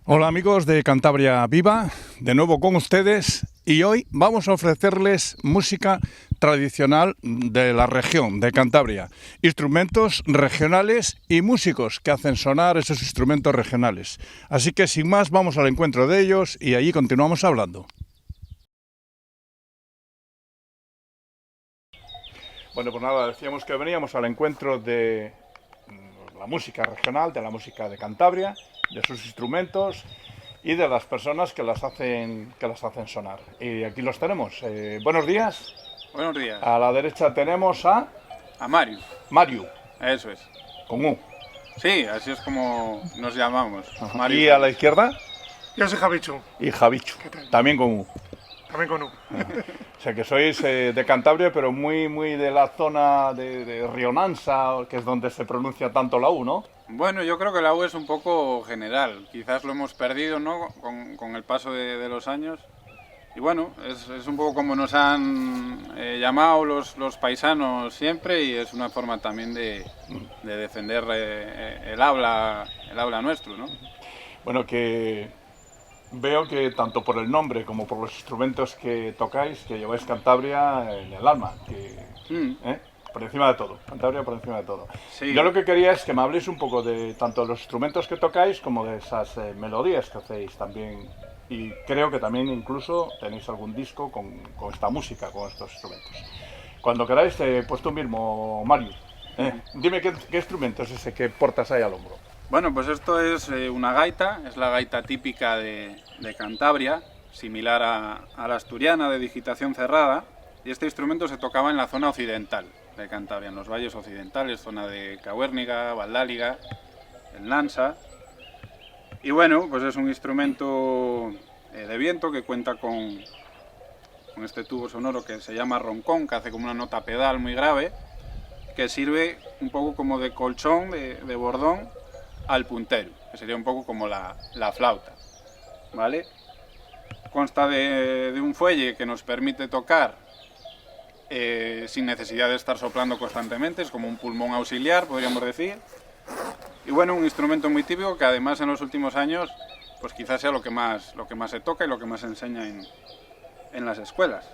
Hola amigos de Cantabria Viva, de nuevo con ustedes y hoy vamos a ofrecerles música tradicional de la región de Cantabria, instrumentos regionales y músicos que hacen sonar esos instrumentos regionales. Así que sin más vamos al encuentro de ellos y allí continuamos hablando. Bueno, pues nada, decíamos que veníamos al encuentro de la música regional, de la música de Cantabria, de sus instrumentos y de las personas que las hacen sonar. Y aquí los tenemos. Buenos días. Buenos días. A la derecha tenemos a Mario. Mario. Eso es. Con U. Sí, así es como nos llamamos. Mario. Y a la izquierda. Yo soy Javichu. Y Javichu. También con U. También con U. O sea que sois de Cantabria, pero muy de la zona de Rionansa, que es donde se pronuncia tanto la U, ¿no? Bueno, yo creo que la U es un poco general. Quizás lo hemos perdido, ¿no? Con el paso de los años. Y bueno, es un poco como nos han llamado los paisanos siempre, y es una forma también de defender el habla nuestro, ¿no? Bueno, que veo que tanto por el nombre como por los instrumentos que tocáis, que lleváis Cantabria en el alma, por encima de todo, Cantabria por encima de todo. Sí. Yo lo que quería es que me habléis un poco de tanto los instrumentos que tocáis como de esas melodías que hacéis también. Y creo que también incluso tenéis algún disco con esta música, con estos instrumentos. Cuando queráis, pues tú mismo, Mario, dime qué instrumento es ese que portas ahí al hombro. Bueno, pues esto es una gaita, es la gaita típica de Cantabria, similar a la asturiana de digitación cerrada, y este instrumento se tocaba en la zona occidental de Cantabria, en los valles occidentales, zona de Cahuérniga, Valdáliga, el Nansa. Y bueno, pues es un instrumento de viento que cuenta con este tubo sonoro que se llama roncón, que hace como una nota pedal muy grave, que sirve un poco como de colchón, de bordón, al puntero, que sería un poco como la flauta, ¿vale? Consta de un fuelle que nos permite tocar sin necesidad de estar soplando constantemente, es como un pulmón auxiliar, podríamos decir. Y bueno, un instrumento muy típico que además en los últimos años pues quizás sea lo que más se toca y lo que más se enseña en las escuelas.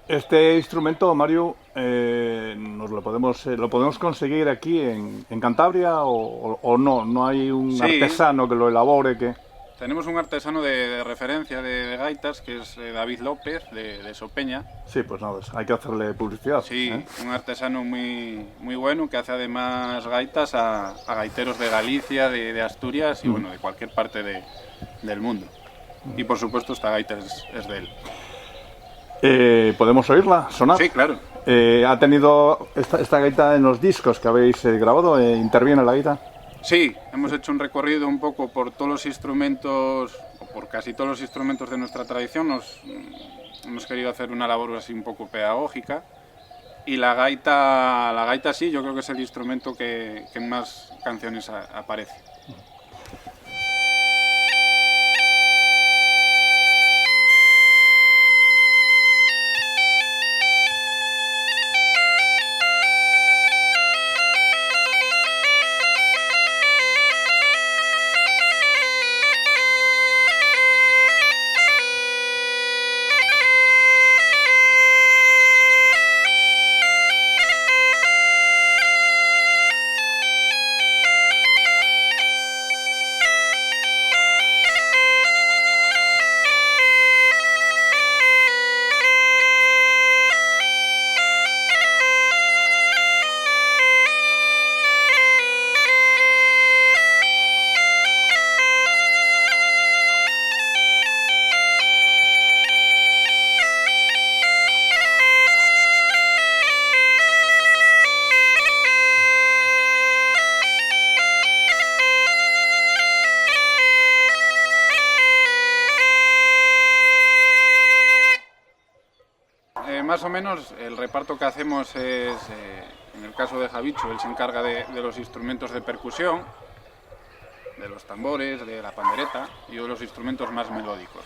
Este instrumento, Mario, lo podemos conseguir aquí en Cantabria o no? ¿No hay un artesano que lo elabore? Tenemos un artesano de referencia de gaitas, que es David López, de Sopeña. Sí, pues nada, hay que hacerle publicidad. Sí, un artesano muy bueno, que hace además gaitas a gaiteros de Galicia, de Asturias y bueno, de cualquier parte del mundo. Y por supuesto esta gaita es de él. ¿Podemos oírla sonar? Sí, claro. ¿Ha tenido esta gaita en los discos que habéis grabado? ¿Interviene la gaita? Sí, hemos hecho un recorrido un poco por todos los instrumentos, o por casi todos los instrumentos de nuestra tradición. Hemos querido hacer una labor así un poco pedagógica. Y la gaita sí, yo creo que es el instrumento que en más canciones aparece. Más o menos el reparto que hacemos es, en el caso de Javichu, él se encarga de los instrumentos de percusión, de los tambores, de la pandereta y de los instrumentos más melódicos.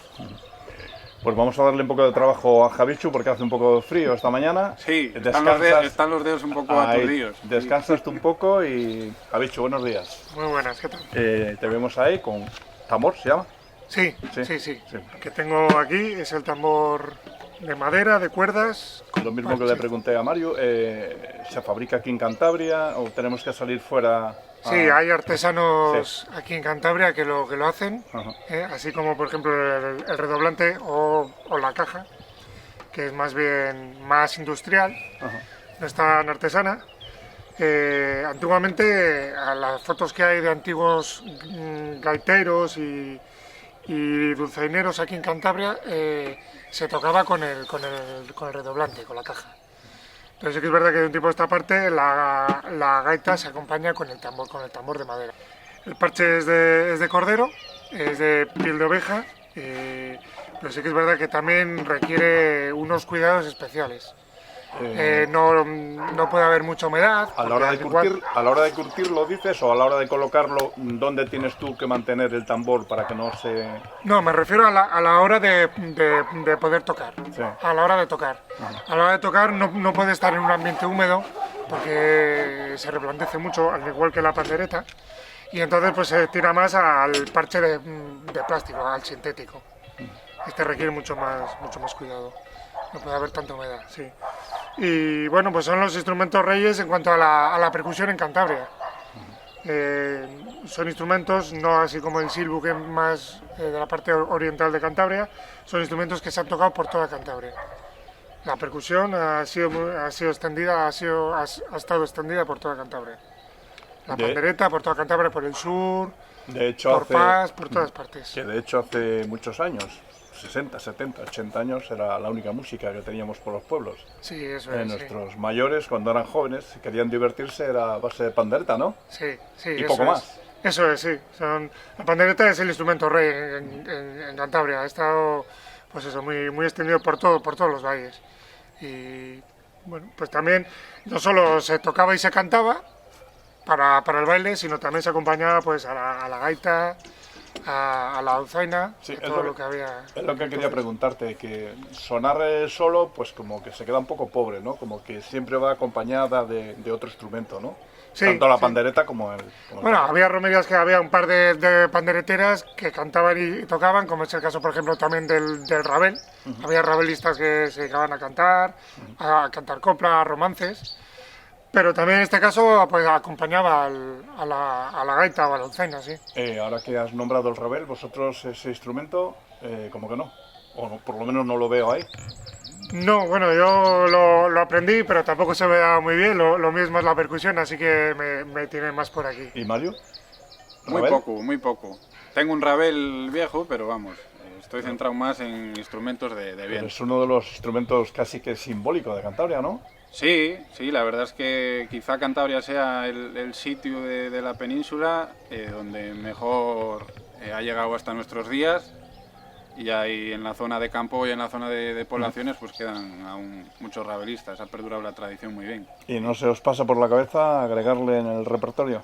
Pues vamos a darle un poco de trabajo a Javichu porque hace un poco de frío esta mañana. Sí, están los dedos un poco aturdidos. Descansas tú un poco y... Javichu, buenos días. Muy buenas, ¿qué tal? Te vemos ahí con tambor, ¿se llama? Sí. El que tengo aquí es el tambor de madera, de cuerdas. Lo mismo que le pregunté a Mario, ¿se fabrica aquí en Cantabria o tenemos que salir fuera? Sí, hay artesanos aquí en Cantabria que lo hacen, así como por ejemplo el redoblante o la caja, que es más bien más industrial, no es tan artesana. Antiguamente, a las fotos que hay de antiguos gaiteros y dulzaineros aquí en Cantabria, se tocaba con el redoblante, con la caja. Pero sí que es verdad que de un tipo de esta parte la gaita se acompaña con el tambor de madera. El parche es de cordero, es de piel de oveja, pero sí que es verdad que también requiere unos cuidados especiales. No puede haber mucha humedad. ¿A la hora de curtirlo dices o a la hora de colocarlo, dónde tienes tú que mantener el tambor para que no se...? No, me refiero a la hora de poder tocar, sí. A la hora de tocar. A la hora de tocar no puede estar en un ambiente húmedo porque se reblandece mucho, al igual que la pandereta, y entonces pues se tira más al parche de plástico, al sintético. Este requiere mucho más cuidado. No puede haber tanta humedad, sí. Y bueno, pues son los instrumentos reyes en cuanto a la percusión en Cantabria. Son instrumentos, no así como el silbu, que es más de la parte oriental de Cantabria, son instrumentos que se han tocado por toda Cantabria. La percusión ha estado extendida por toda Cantabria. La pandereta por toda Cantabria, por el sur, de hecho, por Paz, por todas partes. Que de hecho hace muchos años, 60, 70, 80 años, era la única música que teníamos por los pueblos. Sí, eso es. Nuestros mayores, cuando eran jóvenes, si querían divertirse, era a base de pandereta, ¿no? Sí. Y poco más. Eso es, sí. La pandereta es el instrumento rey en Cantabria. Ha estado, pues eso, muy extendido por todos los valles. Y bueno, pues también no solo se tocaba y se cantaba para el baile, sino también se acompañaba pues a la gaita, a la dulzaina, sí, todo lo que había. Es lo que quería preguntarte, que sonar solo, pues como que se queda un poco pobre, ¿no? Como que siempre va acompañada de otro instrumento, ¿no? Sí, tanto la pandereta como el... Bueno, había romerías que había un par de pandereteras que cantaban y tocaban, como es el caso, por ejemplo, también del rabel. Había rabelistas que se dedicaban a cantar copla, romances. Pero también en este caso pues acompañaba a la gaita o a la dulzaina, sí. Ahora que has nombrado el rabel, vosotros ese instrumento, como que no, o no, por lo menos no lo veo ahí. No, bueno, yo lo aprendí, pero tampoco se me da muy bien, lo mismo es la percusión, así que me tiene más por aquí. ¿Y Mario? Muy poco. Tengo un rabel viejo, pero vamos, estoy centrado más en instrumentos de viento. Es uno de los instrumentos casi que simbólico de Cantabria, ¿no? Sí, la verdad es que quizá Cantabria sea el sitio de la península donde mejor ha llegado hasta nuestros días, y ahí en la zona de campo y en la zona de poblaciones pues quedan aún muchos rabelistas, ha perdurado la tradición muy bien. ¿Y no se os pasa por la cabeza agregarle en el repertorio?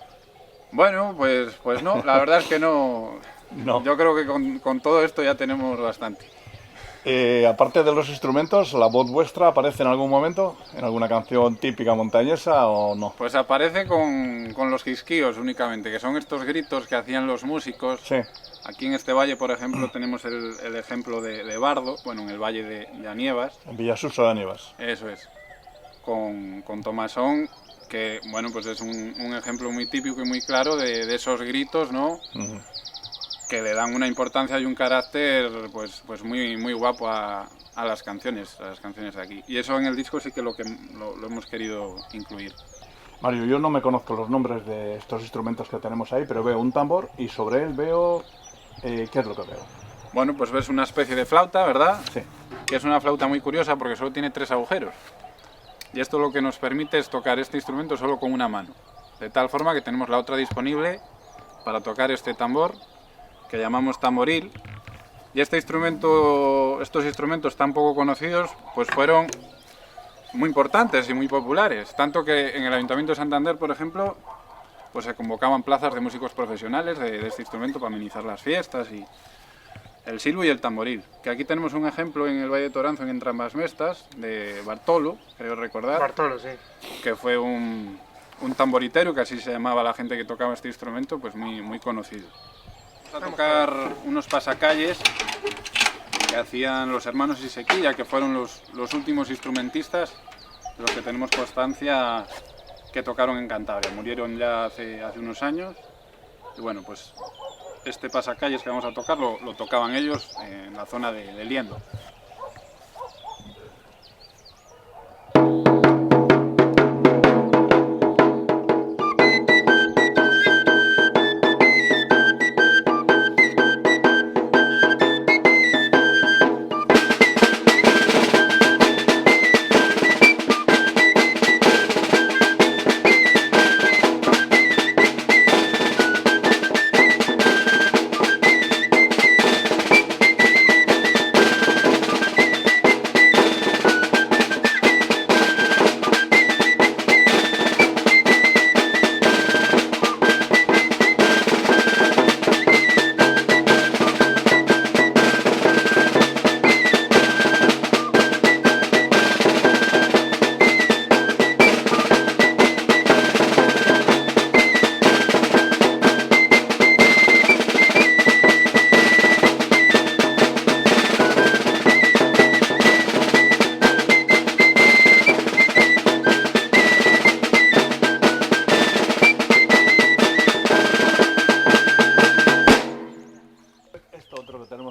Bueno, pues no, la verdad es que no. Yo creo que con todo esto ya tenemos bastante. Aparte de los instrumentos, ¿la voz vuestra aparece en algún momento? ¿En alguna canción típica montañesa o no? Pues aparece con los quisquíos únicamente, que son estos gritos que hacían los músicos. Sí. Aquí en este valle, por ejemplo, tenemos el ejemplo de Bardo, bueno, en el valle de Anievas. En Villasuso de Anievas. Eso es. Con Tomasón, que bueno, pues es un ejemplo muy típico y muy claro de esos gritos, ¿no? Que le dan una importancia y un carácter pues muy guapo a las canciones de aquí. Y eso en el disco sí que lo hemos querido incluir. Mario, yo no me conozco los nombres de estos instrumentos que tenemos ahí, pero veo un tambor y sobre él veo... ¿qué es lo que veo? Bueno, pues ves una especie de flauta, ¿verdad? Sí. Que es una flauta muy curiosa porque solo tiene 3 agujeros. Y esto lo que nos permite es tocar este instrumento solo con una mano. De tal forma que tenemos la otra disponible para tocar este tambor, que llamamos tamboril, y estos instrumentos tan poco conocidos pues fueron muy importantes y muy populares, tanto que en el Ayuntamiento de Santander, por ejemplo, pues se convocaban plazas de músicos profesionales de este instrumento para amenizar las fiestas y el silbo y el tamboril. Que aquí tenemos un ejemplo en el Valle de Toranzo, en Entrambasmestas, de Bartolo, creo recordar. Bartolo, sí. Que fue un tamboritero, que así se llamaba la gente que tocaba este instrumento, pues muy conocido. Vamos a tocar unos pasacalles que hacían los hermanos Isequilla, que fueron los últimos instrumentistas de los que tenemos constancia que tocaron en Cantabria. Murieron ya hace unos años y bueno, pues este pasacalles que vamos a tocar lo tocaban ellos en la zona de Liendo.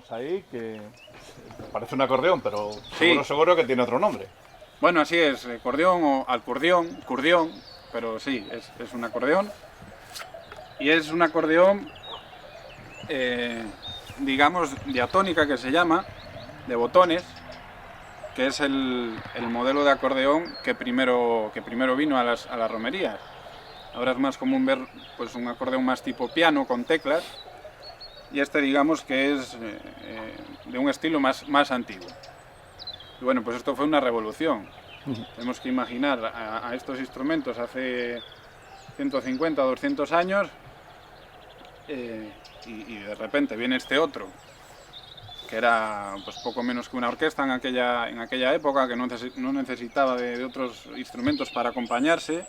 Ahí que parece un acordeón, pero sí, seguro que tiene otro nombre. Bueno, así es, acordeón o acordeón, pero sí, es un acordeón. Y es un acordeón, digamos, diatónica, que se llama, de botones, que es el modelo de acordeón que primero vino a las romerías. Ahora es más común ver pues, un acordeón más tipo piano, con teclas. Y este digamos que es de un estilo más antiguo. Y bueno, pues esto fue una revolución. Tenemos que imaginar a estos instrumentos hace 150 o 200 años y de repente viene este otro, que era pues, poco menos que una orquesta en aquella época, que no necesitaba de otros instrumentos para acompañarse,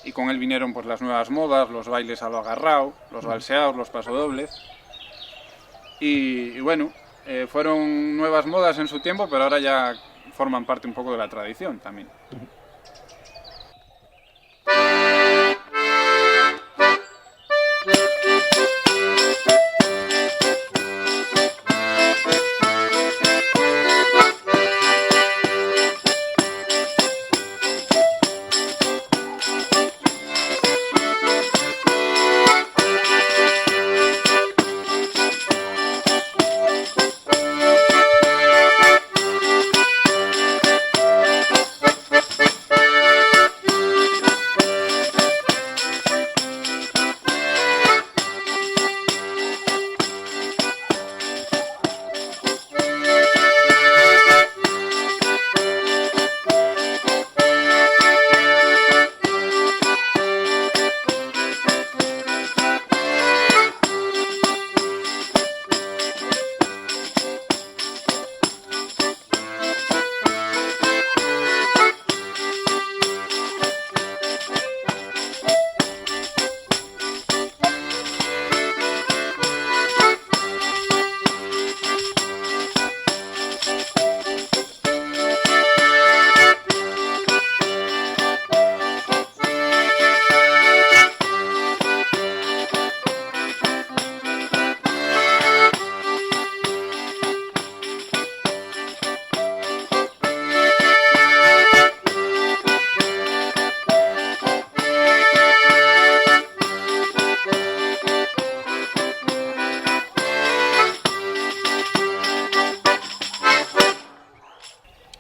y con él vinieron pues, las nuevas modas, los bailes a lo agarrao, los valseados, los pasodobles. Y bueno, fueron nuevas modas en su tiempo, pero ahora ya forman parte un poco de la tradición también.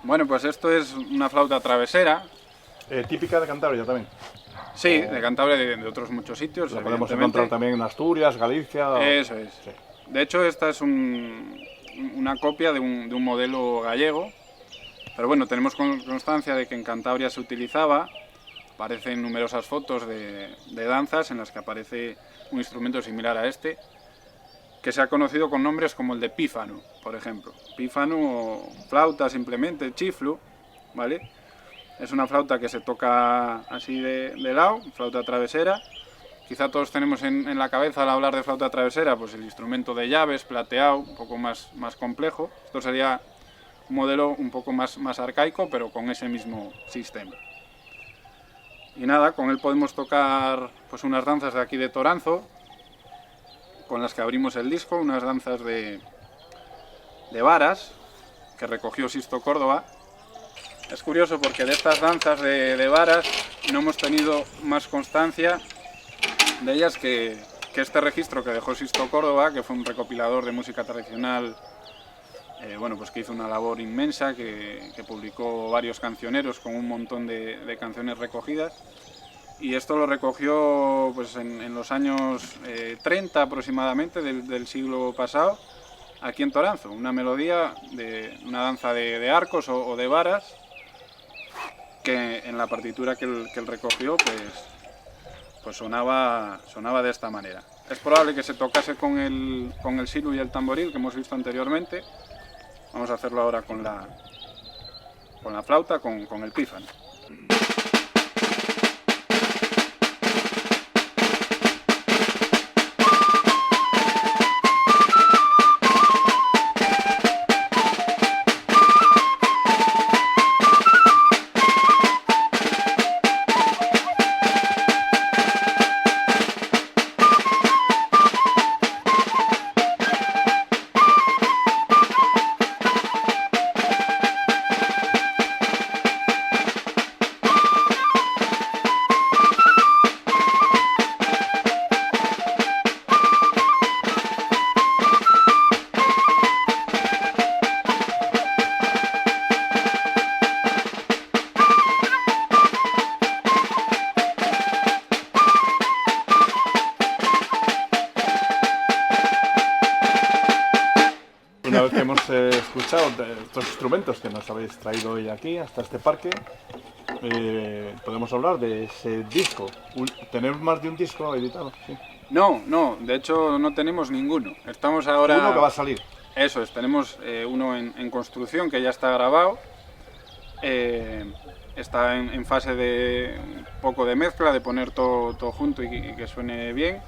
Bueno, pues esto es una flauta travesera. Típica de Cantabria también. Sí, de Cantabria y de otros muchos sitios. La podemos encontrar también en Asturias, Galicia. Eso es. Sí. De hecho, esta es una copia de un modelo gallego. Pero bueno, tenemos constancia de que en Cantabria se utilizaba. Aparecen numerosas fotos de danzas en las que aparece un instrumento similar a este, que se ha conocido con nombres como el de pífano, por ejemplo. Pífano o flauta simplemente, chiflu, ¿vale? Es una flauta que se toca así de lado, flauta travesera. Quizá todos tenemos en la cabeza al hablar de flauta travesera pues el instrumento de llaves, plateado, un poco más complejo. Esto sería un modelo un poco más arcaico, pero con ese mismo sistema. Y nada, con él podemos tocar pues unas danzas de aquí de Toranzo, con las que abrimos el disco, unas danzas de varas, que recogió Sisto Córdoba. Es curioso porque de estas danzas de varas no hemos tenido más constancia de ellas que este registro que dejó Sisto Córdoba, que fue un recopilador de música tradicional, bueno, pues que hizo una labor inmensa, que publicó varios cancioneros con un montón de canciones recogidas. Y esto lo recogió pues, en los años 30 aproximadamente del siglo pasado, aquí en Toranzo. Una melodía de una danza de arcos o de varas, que en la partitura que él recogió pues sonaba de esta manera. Es probable que se tocase con el siru y el tamboril que hemos visto anteriormente. Vamos a hacerlo ahora con la flauta, con el pífano. Una vez que hemos escuchado estos instrumentos que nos habéis traído hoy aquí, hasta este parque, podemos hablar de ese disco. ¿Tenemos más de un disco editado? Sí. No, de hecho no tenemos ninguno. Estamos ahora... Uno que va a salir. Eso es, tenemos uno en construcción que ya está grabado. Está en fase de un poco de mezcla, de poner todo junto y que suene bien.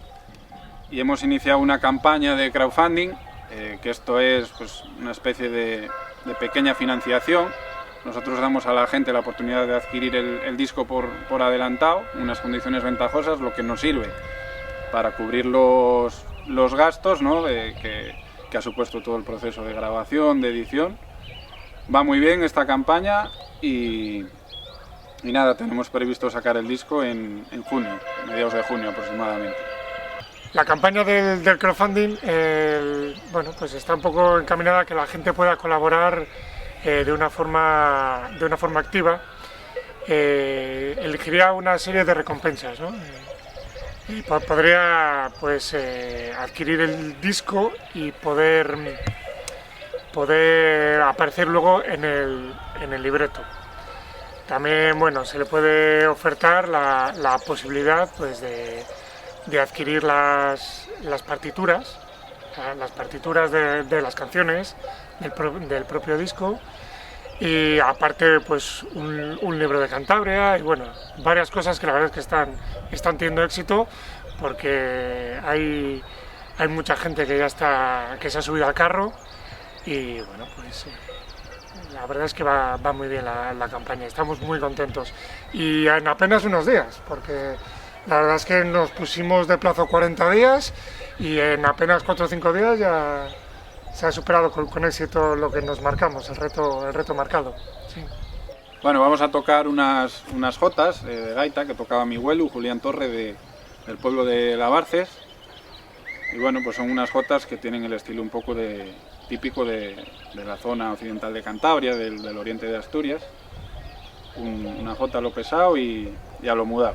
Y hemos iniciado una campaña de crowdfunding, que esto es pues, una especie de pequeña financiación. Nosotros damos a la gente la oportunidad de adquirir el disco por adelantado, unas condiciones ventajosas, lo que nos sirve para cubrir los gastos, ¿no? que ha supuesto todo el proceso de grabación, de edición. Va muy bien esta campaña y nada, tenemos previsto sacar el disco en junio, mediados de junio aproximadamente. La campaña del crowdfunding bueno, pues está un poco encaminada a que la gente pueda colaborar de una forma activa. Elegiría una serie de recompensas, ¿no? Podría pues, adquirir el disco y poder aparecer luego en el libreto. También bueno, se le puede ofertar la posibilidad pues, de adquirir las partituras de las canciones del propio disco, y aparte pues un libro de Cantabria y bueno, varias cosas que la verdad es que están teniendo éxito, porque hay mucha gente que se ha subido al carro y bueno, pues la verdad es que va muy bien la campaña, estamos muy contentos y en apenas unos días, porque la verdad es que nos pusimos de plazo 40 días y en apenas 4 o 5 días ya se ha superado con éxito lo que nos marcamos, el reto marcado. Sí. Bueno, vamos a tocar unas jotas de gaita que tocaba mi abuelo, Julián Torre, del pueblo de Labarces. Y bueno, pues son unas jotas que tienen el estilo un poco típico de la zona occidental de Cantabria, del oriente de Asturias. Una jota a lo pesado y a lo mudado.